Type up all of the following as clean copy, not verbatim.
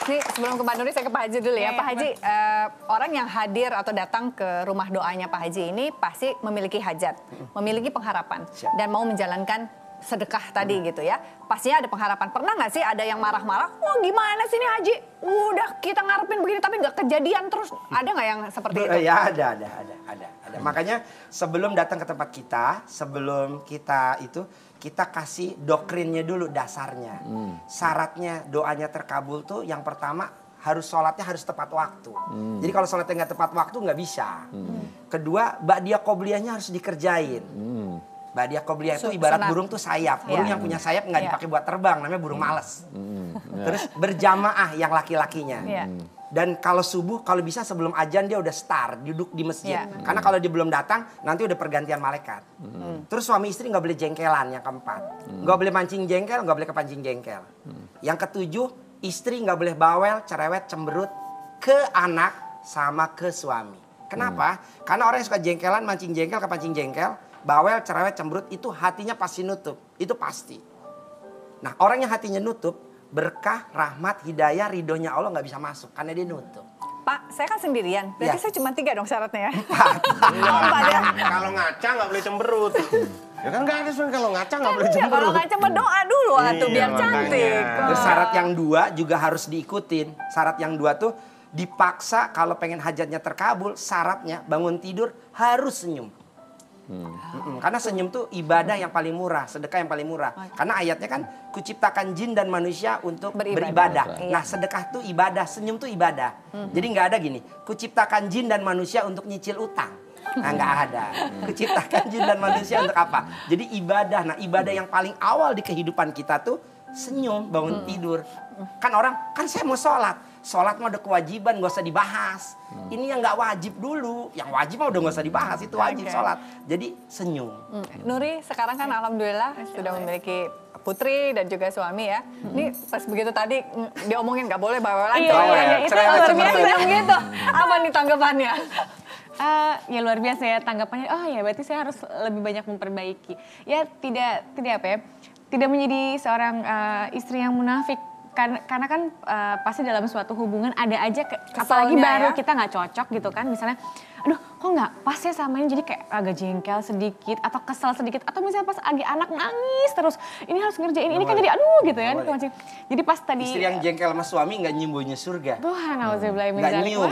Nih, sebelum ke Pak Nuri, saya ke Pak Haji dulu ya. Pak Haji, orang yang hadir atau datang ke rumah doanya Pak Haji ini pasti memiliki hajat, memiliki pengharapan, dan mau menjalankan sedekah tadi gitu ya. Pastinya ada pengharapan. Pernah nggak sih ada yang marah-marah, oh gimana sih nih Haji? Udah kita ngarepin begini tapi nggak kejadian terus. Ada nggak yang seperti itu? Ya ada. Makanya sebelum datang ke tempat kita, sebelum kita kasih doktrinnya dulu, dasarnya. Syaratnya doanya terkabul tuh yang pertama harus sholatnya harus tepat waktu. Jadi kalau sholatnya nggak tepat waktu nggak bisa. Kedua, ba'diyah qobliyahnya harus dikerjain. Ba'diyah qobliyah itu ibarat burung tuh sayap. Burung yang punya sayap nggak dipakai buat terbang, namanya burung males. Terus berjamaah yang laki-lakinya. Dan kalau subuh, kalau bisa sebelum ajan dia udah start, duduk di masjid. Karena kalau dia belum datang, nanti udah pergantian malaikat. Terus suami istri nggak boleh jengkelan, yang keempat. Nggak boleh mancing jengkel, nggak boleh kepancing jengkel. Yang ketujuh, istri nggak boleh bawel, cerewet, cemberut ke anak sama ke suami. Kenapa? Karena orang yang suka jengkelan, mancing jengkel, kepancing jengkel, bawel, cerewet, cemberut, itu hatinya pasti nutup. Itu pasti. Nah, orang yang hatinya nutup, berkah, rahmat, hidayah, ridhonya Allah nggak bisa masuk karena dia nutup. Pak, saya kan sendirian. Berarti saya cuma 3 dong syaratnya ya. Kalau ngaca nggak boleh cemberut. Ya kan nggak ada kalau ngaca nggak boleh cemberut. Kalau ngaca berdoa dulu tuh biar cantik. Terus syarat yang 2 juga harus diikutin. Syarat yang 2 tuh dipaksa kalau pengen hajatnya terkabul, syaratnya bangun tidur harus senyum. Karena senyum tuh ibadah yang paling murah, sedekah yang paling murah. Karena ayatnya kan kuciptakan jin dan manusia untuk beribadah. Nah, sedekah tuh ibadah, senyum tuh ibadah. Jadi nggak ada gini, kuciptakan jin dan manusia untuk nyicil utang. Nah, nggak ada. Kuciptakan jin dan manusia untuk apa? Jadi ibadah. Nah, ibadah yang paling awal di kehidupan kita tuh senyum, bangun tidur. Kan orang, kan saya mau sholat. Sholat mah udah kewajiban, gak usah dibahas. Ini yang gak wajib dulu. Yang wajib mah udah gak usah dibahas, itu wajib sholat. Jadi senyum. Nuri sekarang kan alhamdulillah sudah memiliki putri dan juga suami ya. Ini pas begitu tadi diomongin gak boleh bawa lancar. Itu luar biasa gitu. Apa nih tanggapannya? Ya luar biasa ya tanggapannya. Oh ya berarti saya harus lebih banyak memperbaiki. Ya tidak apa ya. Tidak menjadi seorang istri yang munafik. Karena kan pasti dalam suatu hubungan ada aja apalagi baru kita nggak cocok gitu kan, misalnya aduh kok nggak pas ya sama ini, jadi kayak agak jengkel sedikit atau kesal sedikit, atau misalnya pas lagi anak nangis terus ini harus ngerjain ini kan jadi aduh gitu ya. Jadi pas tadi istri yang jengkel sama suami nggak nyiumnya surga. Tuhan auzubillahi min nggak dzalik. nyium,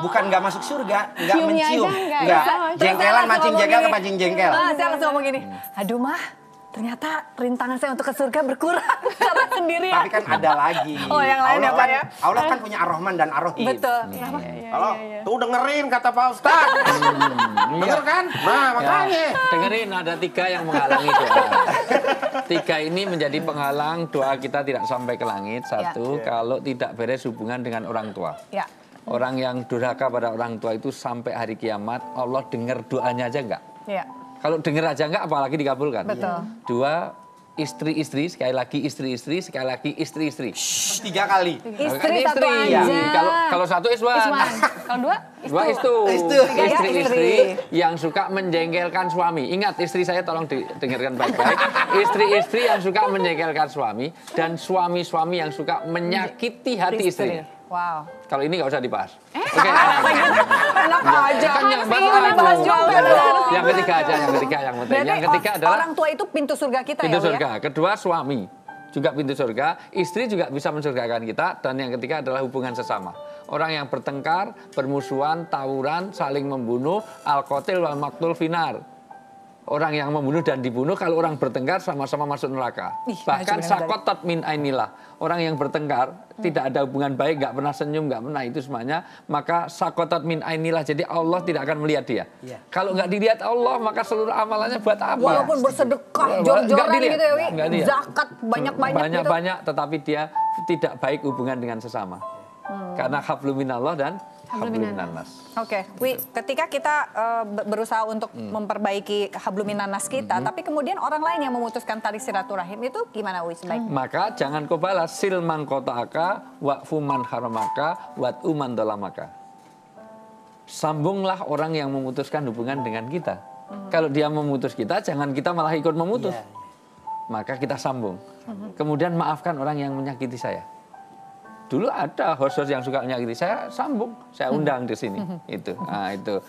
bukan nggak masuk surga, nggak Ciumnya mencium, aja nggak jengkelan mancing jengkel ke pancing jengkel. Saya langsung ngomong gini, aduh mah ternyata rintangan saya untuk ke surga berkurang karena sendirian. Tapi kan ada lagi. Oh yang lain ya Pak ya? Allah kan punya Ar-Rahman dan Ar-Rahim. Betul. Halo, tuh dengerin kata Pak Ustadz. Denger kan? Nah makanya. Dengerin, ada 3 yang menghalangi doa. 3 ini menjadi penghalang doa kita tidak sampai ke langit. 1, kalau tidak beres hubungan dengan orang tua. Orang yang durhaka pada orang tua itu sampai hari kiamat, Allah dengar doanya aja enggak? Kalau dengar aja enggak, apalagi dikabulkan. Betul. 2, istri-istri, sekali lagi istri-istri, sekali lagi istri-istri. 3 kali. Istri satu aja. Kalau 1 iswan. Kalau 2 Dua itu. Istri-istri yang suka menjengkelkan suami. Ingat, istri saya tolong dengarkan baik-baik. Istri-istri yang suka menjengkelkan suami dan suami-suami yang suka menyakiti hati istri. Wow. Kalau ini nggak usah dibahas. Oke. Enak aja. Kan yang bahas juga. Yang ketiga aja, yang penting. Yang ketiga adalah orang tua itu pintu surga kita pintu ya. surga. Kedua, suami juga pintu surga. Istri juga bisa mensurgakan kita. Dan yang ketiga adalah hubungan sesama. Orang yang bertengkar, bermusuhan, tawuran, saling membunuh, al-qatil wal maqtul finar. Orang yang membunuh dan dibunuh, kalau orang bertengkar sama-sama masuk neraka. Bahkan sakotat min ainillah. Orang yang bertengkar, tidak ada hubungan baik, nggak pernah senyum, nggak pernah itu semuanya. Maka sakotat min ainillah. Jadi Allah tidak akan melihat dia. Kalau nggak dilihat Allah, maka seluruh amalannya buat apa? Walaupun bersedekah, jor-joran gitu ya, zakat banyak-banyak gitu. Banyak-banyak, tetapi dia tidak baik hubungan dengan sesama. Karena hablum minallah dan hablum minannas. Oke, Wi, ketika kita berusaha untuk memperbaiki hablum minannas kita, tapi kemudian orang lain yang memutuskan tali silaturahim itu gimana, Wi, sebaiknya? Maka jangan kau balas silman kota'aka wa'fu man haramaka wat'u man dolamaka. Sambunglah orang yang memutuskan hubungan dengan kita. Kalau dia memutus kita, jangan kita malah ikut memutus. Maka kita sambung. Kemudian maafkan orang yang menyakiti saya. Dulu ada host yang suka menyakiti, saya sambung, saya undang di sini. Itu, nah itu.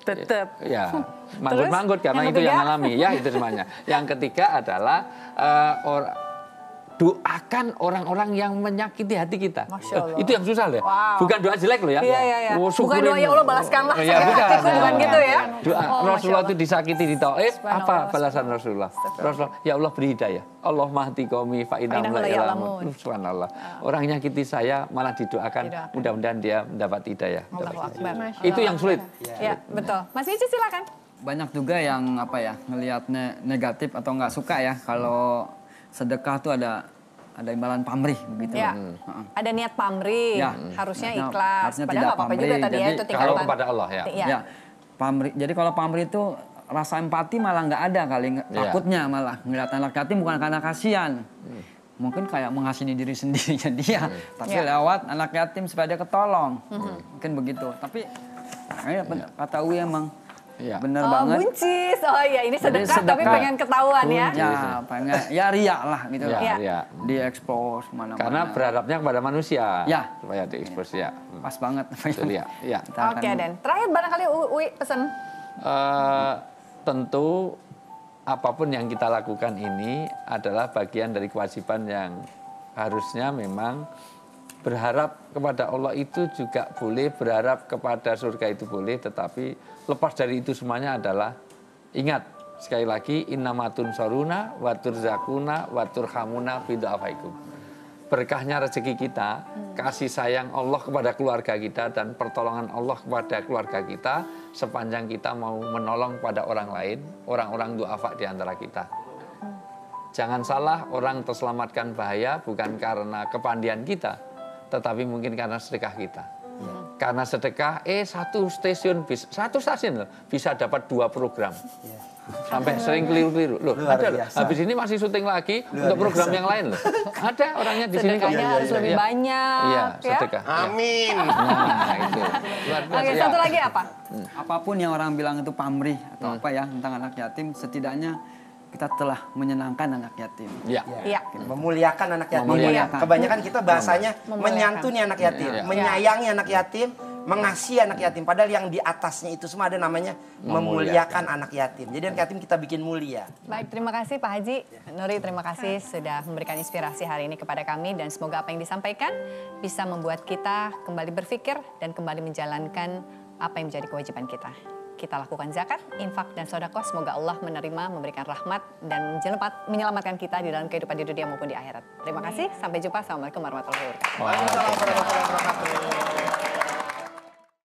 Tetep. Ya, manggut-manggut karena yang itu yang ketiga? alami. Ya, itu semuanya. Yang ketiga adalah doakan orang-orang yang menyakiti hati kita. Masya Allah. Itu yang susah loh. Wow. Bukan doa jelek loh ya. Iya, iya, iya. Oh, Bukan syukurin. doa ya Allah balaskanlah Iya, sakit bukan. hatiku, bukan gitu ya. Doa Oh, Masya Rasulullah Allah. itu disakiti di taif, Subhanallah, apa balasan Rasulullah? Rasulullah, ya Allah beri hidayah. Allah mahdi qaumi fa innahum la ya'lamun. Subhanallah. Orang nyakiti saya malah didoakan, Didoakan. mudah-mudahan dia mendapat hidayah. Allahu Akbar. Itu yang sulit. Ya, betul. Mas Ici silakan. Banyak juga yang apa ya ngelihatnya negatif atau nggak suka ya kalau sedekah tuh ada imbalan pamrih begitu. Ya. Heeh. Ada niat pamrih, Ya. harusnya Harusnya- ikhlas. harusnya Padahal tidak nggak apa-apa juga pamrih. tadi ya, Jadi itu Kalau tingkatan. kepada Allah ya. Iya. Ya, pamrih. Jadi kalau pamrih itu rasa empati malah nggak ada kali, takutnya malah ngeliat anak yatim bukan karena kasihan. Mungkin kayak mengasihani diri sendirinya dia, tapi Ya. lewat anak yatim supaya dia ketolong. Mungkin begitu. Tapi kata Uwi emang Iya. benar Oh, banget. buncis. Oh iya, ini Jadi sedekah tapi sedekah. pengen ketahuan ya. Ya, pengen ya ria lah gitu lah. Ya, Iya. ya. Diekspos mana-mana. Karena berharapnya kepada manusia. Ya. Supaya diekspos ya. Pas banget. Betul ya. Ya. Kita akan- Oke, Den. Terakhir barangkali Uwi pesan. Tentu apapun yang kita lakukan ini adalah bagian dari kewajiban yang harusnya memang berharap kepada Allah itu juga boleh, berharap kepada surga itu boleh, tetapi lepas dari itu semuanya adalah ingat sekali lagi innamatun soruna watur zakuna watur hamuna bidu'afaikum. Berkahnya rezeki kita, kasih sayang Allah kepada keluarga kita dan pertolongan Allah kepada keluarga kita sepanjang kita mau menolong pada orang lain, orang-orang du'afa di antara kita. Jangan salah, orang terselamatkan bahaya bukan karena kepandian kita, tetapi mungkin karena sedekah kita. Karena sedekah, satu stasiun loh, bisa dapat 2 program. Sampai sering keliru-keliru. Loh, Luar ada loh. biasa. Habis ini masih syuting lagi untuk program yang lain loh. Ada orangnya di sini kok. Sedekahnya harus lebih Iya. banyak. Iya, ya. sedekah. Iya. Amin. Nah, itu. Luar biasa. Oke, Ya. satu lagi apa? Apapun yang orang bilang itu pamrih atau apa ya tentang anak yatim, setidaknya kita telah menyenangkan anak yatim. Ya. Iya. Memuliakan anak yatim. Memuliakan. Kebanyakan kita bahasanya Memuliakan. menyantuni anak yatim, Iya. menyayangi anak yatim, mengasihi anak yatim. Padahal yang di atasnya itu semua ada namanya memuliakan anak yatim. Jadi anak yatim kita bikin mulia. Baik, terima kasih Pak Haji. Nuri, terima kasih sudah memberikan inspirasi hari ini kepada kami dan semoga apa yang disampaikan bisa membuat kita kembali berpikir dan kembali menjalankan apa yang menjadi kewajiban kita. Kita lakukan zakat, infak, dan sedekah. Semoga Allah menerima, memberikan rahmat, dan menyelamatkan kita di dalam kehidupan di dunia maupun di akhirat. Terima kasih, sampai jumpa. Assalamualaikum warahmatullahi wabarakatuh. Wah.